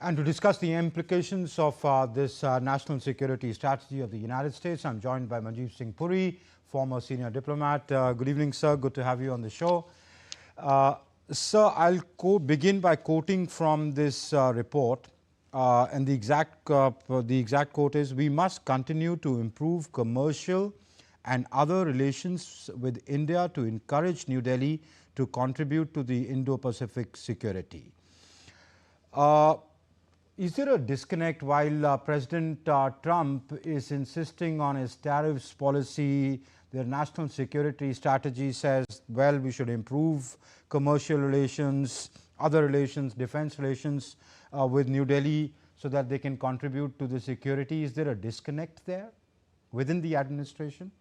And to discuss the implications of this national security strategy of the United States, I'm joined by Manjeev Singh Puri, former senior diplomat. Good evening, sir. Good to have you on the show. Sir, I'll begin by quoting from this report. And the exact quote is, "We must continue to improve commercial and other relations with India to encourage New Delhi to contribute to the Indo-Pacific security." Is there a disconnect while President Trump is insisting on his tariffs policy? Their national security strategy says, well, we should improve commercial relations, other relations, defense relations with New Delhi so that they can contribute to the security. Is there a disconnect there within the administration?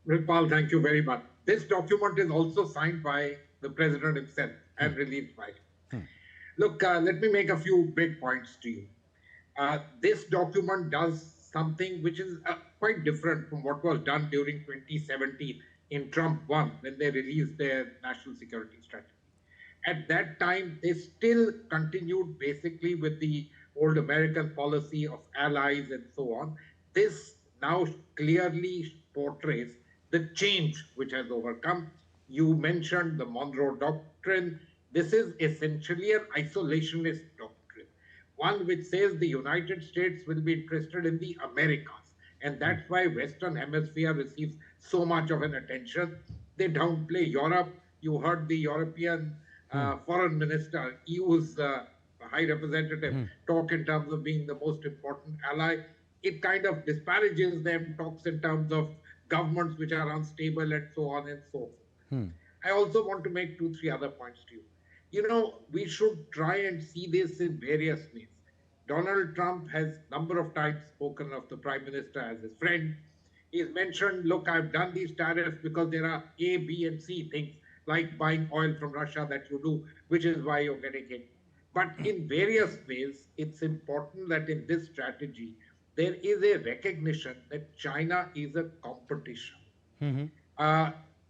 Ripal, thank you very much. This document is also signed by the president himself and released by him. Look, let me make a few big points to you. This document does something which is quite different from what was done during 2017 in Trump 1 when they released their national security strategy. At that time, they still continued basically with the old American policy of allies and so on. This now clearly portrays the change which has overcome. You mentioned the Monroe Doctrine. This is essentially an isolationist doctrine, one which says the United States will be interested in the Americas. And that's why Western Hemisphere receives so much of an attention. They downplay Europe. You heard the European foreign minister, EU's high representative, talk in terms of being the most important ally. It kind of disparages them, talks in terms of governments which are unstable and so on and so forth. I also want to make 2-3 other points to you. You know, we should try and see this in various ways. Donald Trump has a number of times spoken of the Prime Minister as his friend. He's mentioned, look, I've done these tariffs because there are A, B, and C things like buying oil from Russia that you do, which is why you're getting it. But in various ways, it's important that in this strategy, there is a recognition that China is a competition.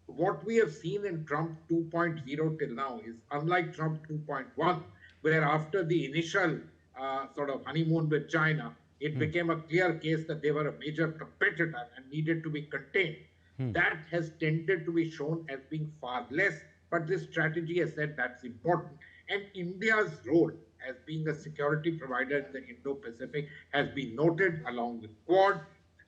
What we have seen in Trump 2.0 till now is unlike Trump 2.1, where after the initial sort of honeymoon with China, it became a clear case that they were a major competitor and needed to be contained. That has tended to be shown as being far less, but this strategy has said that's important. And India's role as being a security provider in the Indo-Pacific has been noted along with Quad,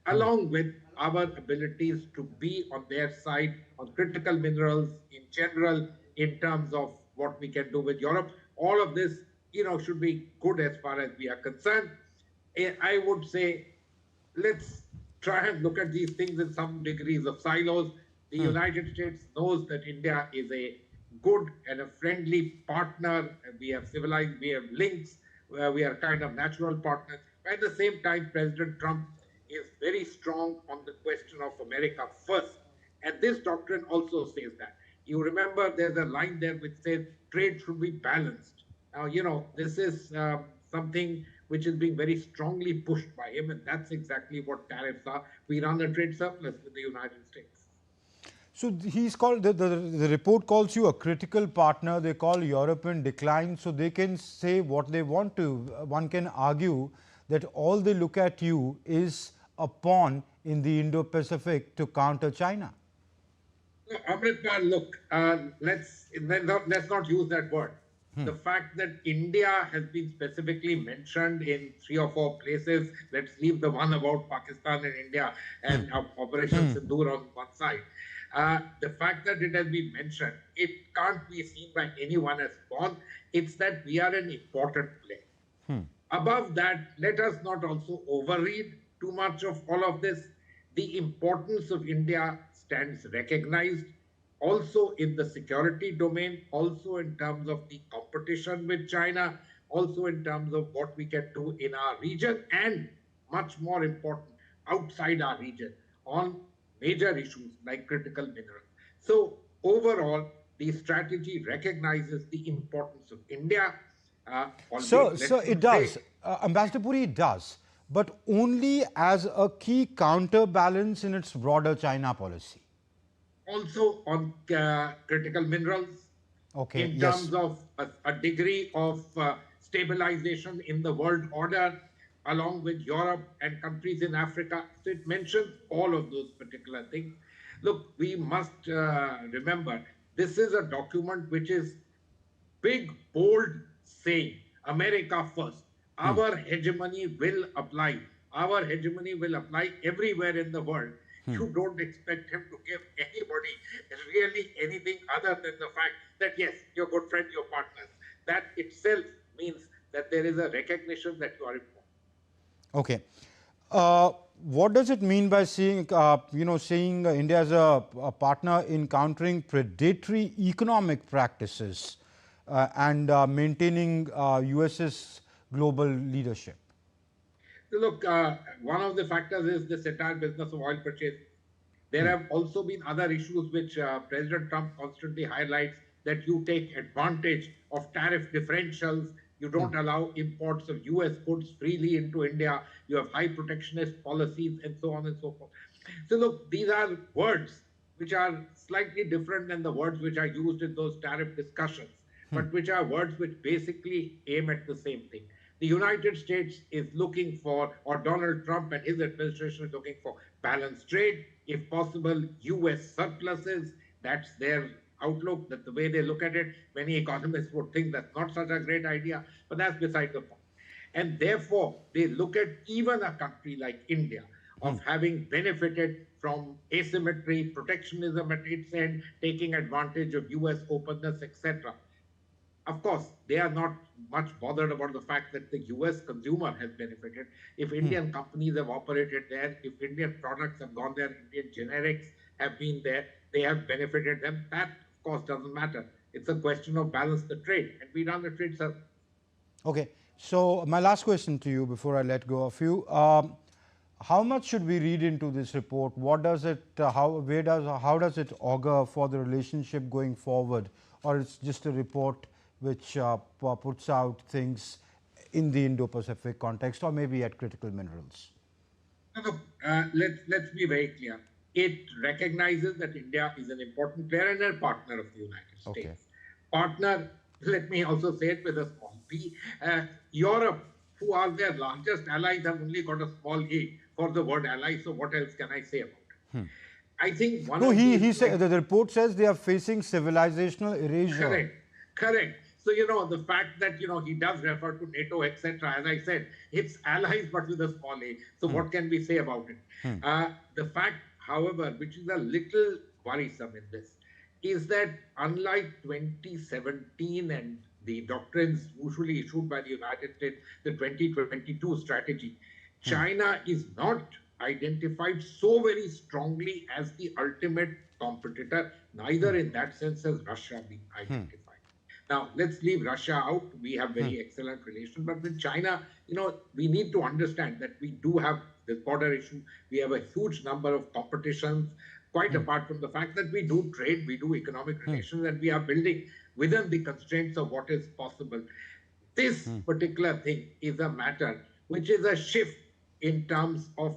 along with our abilities to be on their side on critical minerals in general, in terms of what we can do with Europe. All of this, you know, should be good as far as we are concerned. I would say, let's try and look at these things in some degrees of silos. The United States knows that India is a good and a friendly partner. We have civilized, we have links, we are kind of natural partners. At the same time, President Trump is very strong on the question of America first. And this doctrine also says that. You remember there's a line there which says trade should be balanced. Now, you know, this is something which is being very strongly pushed by him, and that's exactly what tariffs are. We run a trade surplus with the United States. So he's called, the report calls you a critical partner. They call Europe in decline, so they can say what they want to. One can argue that all they look at you is a pawn in the Indo-Pacific to counter China. Amritpal, look, let's not use that word. The fact that India has been specifically mentioned in 3 or 4 places, let's leave the one about Pakistan and India and Operation Sindoor on one side. The fact that it has been mentioned, it can't be seen by anyone as pawn. It's that we are an important player. Above that, let us not also overread too much of all of this. The importance of India stands recognized also in the security domain, also in terms of the competition with China, also in terms of what we can do in our region, and much more important, outside our region on major issues like critical minerals. So overall, the strategy recognizes the importance of India. So it does. Ambassador Puri, it does, but only as a key counterbalance in its broader China policy. Also on critical minerals, in terms of a degree of stabilization in the world order, along with Europe and countries in Africa. So it mentions all of those particular things. Look, we must remember this is a document which is big, bold saying, America first. Our hegemony will apply. Our hegemony will apply everywhere in the world. You don't expect him to give anybody really anything other than the fact that, yes, your good friend, your partners. That itself means that there is a recognition that you are important. Okay. What does it mean by seeing, seeing India as a partner in countering predatory economic practices and maintaining US's global leadership? Look, one of the factors is this entire business of oil purchase. There have also been other issues which President Trump constantly highlights, that you take advantage of tariff differentials. You don't allow imports of US goods freely into India. You have high protectionist policies and so on and so forth. So look, these are words which are slightly different than the words which are used in those tariff discussions, but which are words which basically aim at the same thing. The United States is looking for, or Donald Trump and his administration is looking for, balanced trade, if possible, US surpluses. That's their outlook, that's the way they look at it. Many economists would think that's not such a great idea, but that's beside the point. And therefore, they look at even a country like India of having benefited from asymmetry, protectionism at its end, taking advantage of US openness, etc. Of course, they are not much bothered about the fact that the US consumer has benefited. If Indian companies have operated there, if Indian products have gone there, Indian generics have been there, they have benefited them. That, of course, doesn't matter. It's a question of balance the trade, and we run the trade circle. Okay. So my last question to you before I let go of you. How much should we read into this report? What does it, how does it augur for the relationship going forward? Or it's just a report which puts out things in the Indo-Pacific context, or maybe at critical minerals? Look, let's be very clear. It recognizes that India is an important player and a partner of the United States. Okay. Partner, let me also say it with a small p. Europe, who are their largest allies, have only got a small a for the word ally. So what else can I say about it? I think one of he said, the report says they are facing civilizational erasure. Correct. So, the fact that, he does refer to NATO, etc., as I said, it's allies, but with a small a. So what can we say about it? The fact, however, which is a little worrisome in this, is that unlike 2017 and the doctrines usually issued by the United States, the 2022 strategy, China is not identified so very strongly as the ultimate competitor, neither in that sense has Russia been identified. Now, let's leave Russia out. We have very excellent relations. But with China, we need to understand that we do have this border issue. We have a huge number of competitions, quite apart from the fact that we do trade, we do economic relations, and we are building within the constraints of what is possible. This particular thing is a matter which is a shift in terms of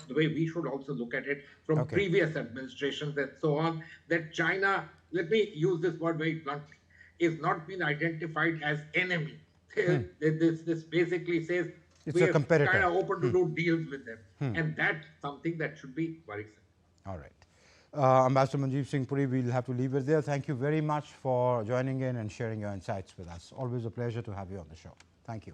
the way we should also look at it from previous administrations and so on, that China, let me use this word very bluntly, is not been identified as enemy. This basically says we are kind of open to do deals with them. And that's something that should be worrisome. All right. Ambassador Manjeev Singh Puri, we'll have to leave it there. Thank you very much for joining in and sharing your insights with us. Always a pleasure to have you on the show. Thank you.